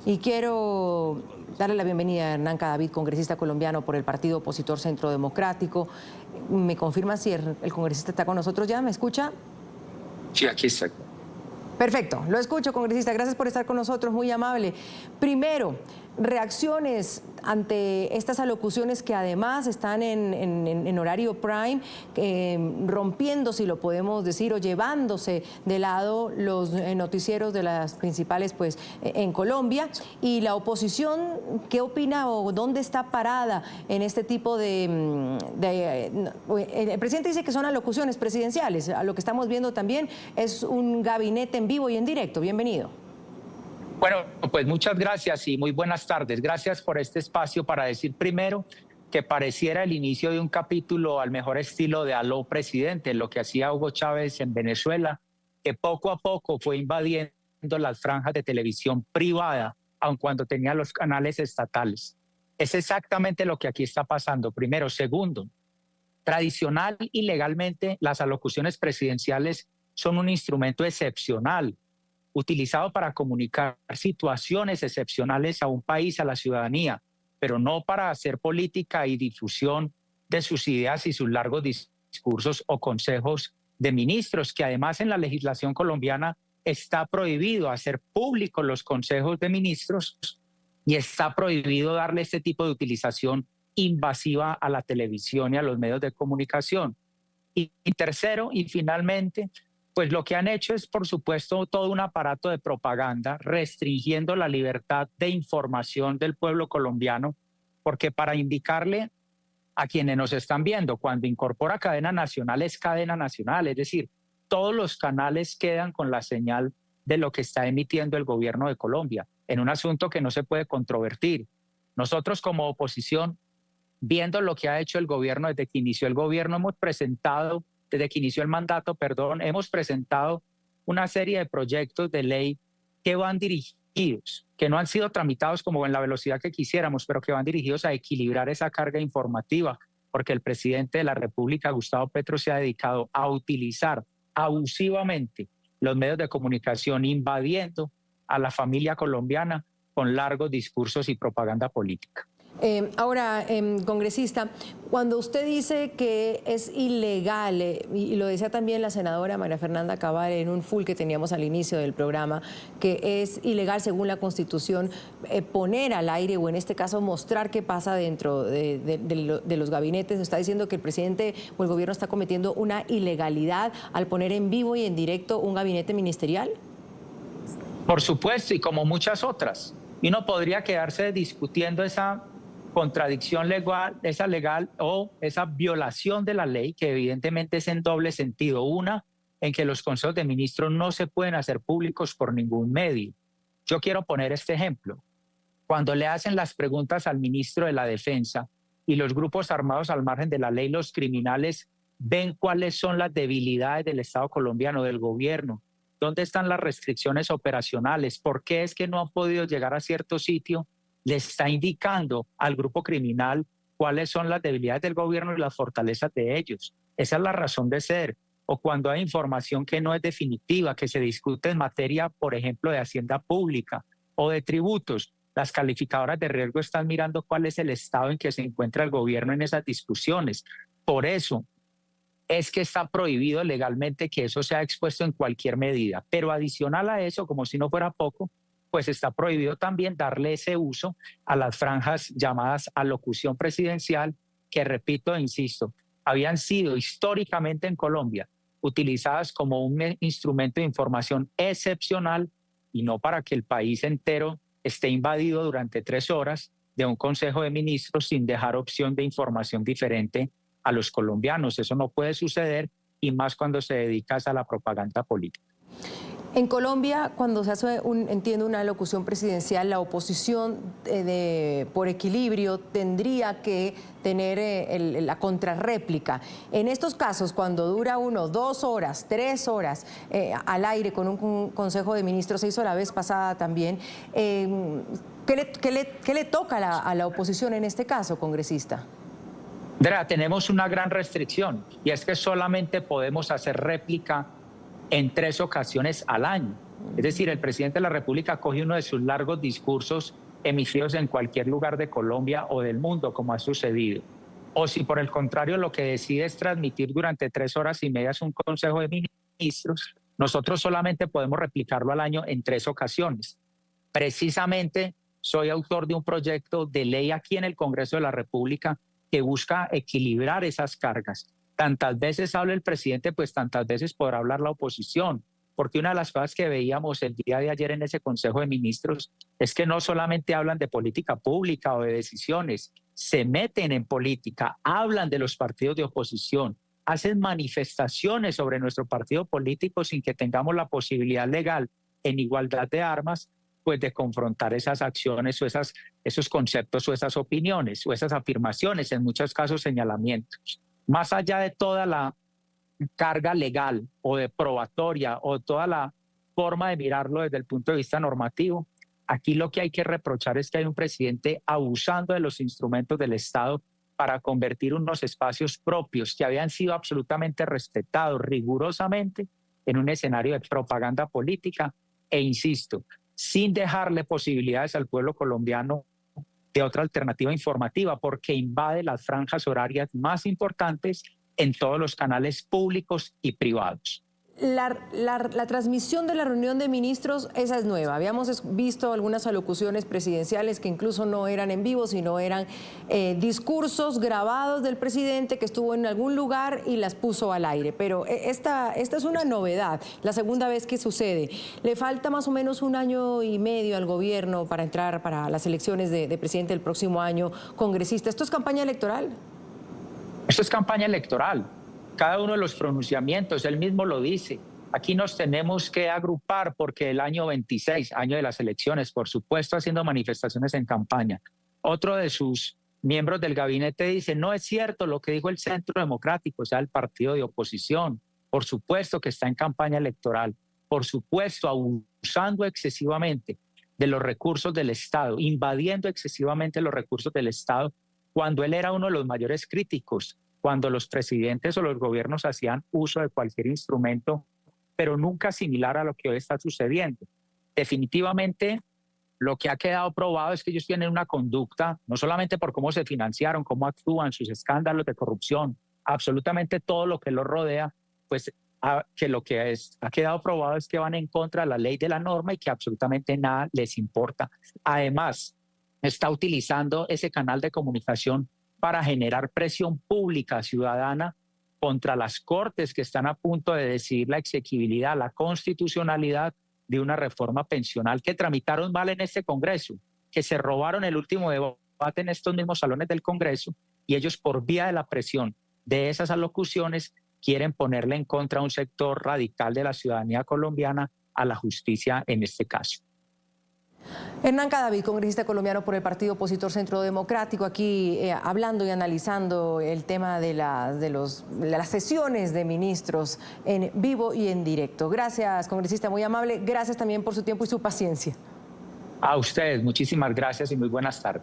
Y quiero darle la bienvenida a Hernán Cadavid, congresista colombiano por el partido opositor Centro Democrático. ¿Me confirma si el congresista está con nosotros ya? ¿Me escucha? Sí, aquí está. Perfecto, lo escucho, congresista. Gracias por estar con nosotros, muy amable. Primero, reacciones ante estas alocuciones que además están en horario prime, rompiendo, si lo podemos decir, o llevándose de lado los noticieros de las principales, pues, en Colombia. Y la oposición, ¿qué opina o dónde está parada en este tipo de el presidente dice que son alocuciones presidenciales. A lo que estamos viendo también es un gabinete en vivo y en directo. Bienvenido. Bueno, pues muchas gracias y muy buenas tardes. Gracias por este espacio para decir primero que pareciera el inicio de un capítulo al mejor estilo de Aló Presidente, lo que hacía Hugo Chávez en Venezuela, que poco a poco fue invadiendo las franjas de televisión privada, aun cuando tenía los canales estatales. Es exactamente lo que aquí está pasando, primero. Segundo, tradicional y legalmente las alocuciones presidenciales son un instrumento excepcional, utilizado para comunicar situaciones excepcionales a un país, a la ciudadanía, pero no para hacer política y difusión de sus ideas y sus largos discursos o consejos de ministros, que además en la legislación colombiana está prohibido hacer públicos los consejos de ministros y está prohibido darle este tipo de utilización invasiva a la televisión y a los medios de comunicación. Y tercero, y finalmente, pues lo que han hecho es, por supuesto, todo un aparato de propaganda restringiendo la libertad de información del pueblo colombiano, porque para indicarle a quienes nos están viendo, cuando incorpora cadena nacional es cadena nacional, es decir, todos los canales quedan con la señal de lo que está emitiendo el gobierno de Colombia, en un asunto que no se puede controvertir. Nosotros como oposición, viendo lo que ha hecho el gobierno desde que inició el gobierno, desde que inició el mandato, perdón, hemos presentado una serie de proyectos de ley que van dirigidos, que no han sido tramitados como en la velocidad que quisiéramos, pero que van dirigidos a equilibrar esa carga informativa, porque el presidente de la República, Gustavo Petro, se ha dedicado a utilizar abusivamente los medios de comunicación, invadiendo a la familia colombiana con largos discursos y propaganda política. Ahora, congresista, cuando usted dice que es ilegal, y lo decía también la senadora María Fernanda Cabal en un full que teníamos al inicio del programa, que es ilegal según la Constitución poner al aire o en este caso mostrar qué pasa dentro de los gabinetes, está diciendo que el presidente o el gobierno está cometiendo una ilegalidad al poner en vivo y en directo un gabinete ministerial. Por supuesto, y como muchas otras. Y uno podría quedarse discutiendo esa contradicción legal, esa legal o esa violación de la ley, que evidentemente es en doble sentido. Una, en que los consejos de ministros no se pueden hacer públicos por ningún medio. Yo quiero poner este ejemplo. Cuando le hacen las preguntas al ministro de la Defensa y los grupos armados al margen de la ley, los criminales ven cuáles son las debilidades del Estado colombiano, del gobierno, dónde están las restricciones operacionales, por qué es que no han podido llegar a cierto sitio, le está indicando al grupo criminal cuáles son las debilidades del gobierno y las fortalezas de ellos. Esa es la razón de ser. O cuando hay información que no es definitiva, que se discute en materia, por ejemplo, de hacienda pública o de tributos, las calificadoras de riesgo están mirando cuál es el estado en que se encuentra el gobierno en esas discusiones. Por eso es que está prohibido legalmente que eso sea expuesto en cualquier medida. Pero adicional a eso, como si no fuera poco, pues está prohibido también darle ese uso a las franjas llamadas alocución presidencial, que repito e insisto, habían sido históricamente en Colombia utilizadas como un instrumento de información excepcional y no para que el país entero esté invadido durante 3 horas de un Consejo de Ministros sin dejar opción de información diferente a los colombianos. Eso no puede suceder, y más cuando se dedica a la propaganda política. En Colombia, cuando se hace, entiendo, una locución presidencial, la oposición por equilibrio tendría que tener la contrarréplica. En estos casos, cuando dura 1, 2 horas, 3 horas al aire con un Consejo de Ministros, se hizo la vez pasada también, ¿qué le toca a la oposición en este caso, congresista? Andrea, tenemos una gran restricción, y es que solamente podemos hacer réplica en 3 ocasiones al año. Es decir, el presidente de la República coge uno de sus largos discursos emitidos en cualquier lugar de Colombia o del mundo, como ha sucedido. O si por el contrario lo que decide es transmitir durante 3 horas y media un consejo de ministros, nosotros solamente podemos replicarlo al año en 3 ocasiones. Precisamente soy autor de un proyecto de ley aquí en el Congreso de la República que busca equilibrar esas cargas. Tantas veces habla el presidente, pues tantas veces podrá hablar la oposición, porque una de las cosas que veíamos el día de ayer en ese Consejo de Ministros es que no solamente hablan de política pública o de decisiones, se meten en política, hablan de los partidos de oposición, hacen manifestaciones sobre nuestro partido político sin que tengamos la posibilidad legal en igualdad de armas, pues de confrontar esas acciones o esos conceptos o esas opiniones o esas afirmaciones, en muchos casos señalamientos. Más allá de toda la carga legal o de probatoria o toda la forma de mirarlo desde el punto de vista normativo, aquí lo que hay que reprochar es que hay un presidente abusando de los instrumentos del Estado para convertir unos espacios propios que habían sido absolutamente respetados rigurosamente en un escenario de propaganda política e, insisto, sin dejarle posibilidades al pueblo colombiano de otra alternativa informativa, porque invade las franjas horarias más importantes en todos los canales públicos y privados. La transmisión de la reunión de ministros, esa es nueva. Habíamos visto algunas alocuciones presidenciales que incluso no eran en vivo, sino eran discursos grabados del presidente que estuvo en algún lugar y las puso al aire. Pero esta es una novedad, la segunda vez que sucede. Le falta más o menos 1 año y medio al gobierno para entrar para las elecciones de presidente del próximo año congresista. ¿Esto es campaña electoral? Esto es campaña electoral. Cada uno de los pronunciamientos, él mismo lo dice. Aquí nos tenemos que agrupar porque el año 26, año de las elecciones, por supuesto, haciendo manifestaciones en campaña. Otro de sus miembros del gabinete dice, no es cierto lo que dijo el Centro Democrático, o sea, el partido de oposición. Por supuesto que está en campaña electoral. Por supuesto, abusando excesivamente de los recursos del Estado, invadiendo excesivamente los recursos del Estado, cuando él era uno de los mayores críticos, cuando los presidentes o los gobiernos hacían uso de cualquier instrumento, pero nunca similar a lo que hoy está sucediendo. Definitivamente, lo que ha quedado probado es que ellos tienen una conducta, no solamente por cómo se financiaron, cómo actúan, sus escándalos de corrupción, absolutamente todo lo que los rodea, pues que lo que ha quedado probado es que van en contra de la ley, de la norma, y que absolutamente nada les importa. Además, está utilizando ese canal de comunicación para generar presión pública ciudadana contra las Cortes que están a punto de decidir la exequibilidad, la constitucionalidad de una reforma pensional que tramitaron mal en este Congreso, que se robaron el último debate en estos mismos salones del Congreso, y ellos, por vía de la presión de esas alocuciones, quieren ponerle en contra a un sector radical de la ciudadanía colombiana, a la justicia en este caso. Hernán Cadavid, congresista colombiano por el partido opositor Centro Democrático, aquí hablando y analizando el tema de las sesiones de ministros en vivo y en directo. Gracias, congresista, muy amable. Gracias también por su tiempo y su paciencia. A ustedes, muchísimas gracias y muy buenas tardes.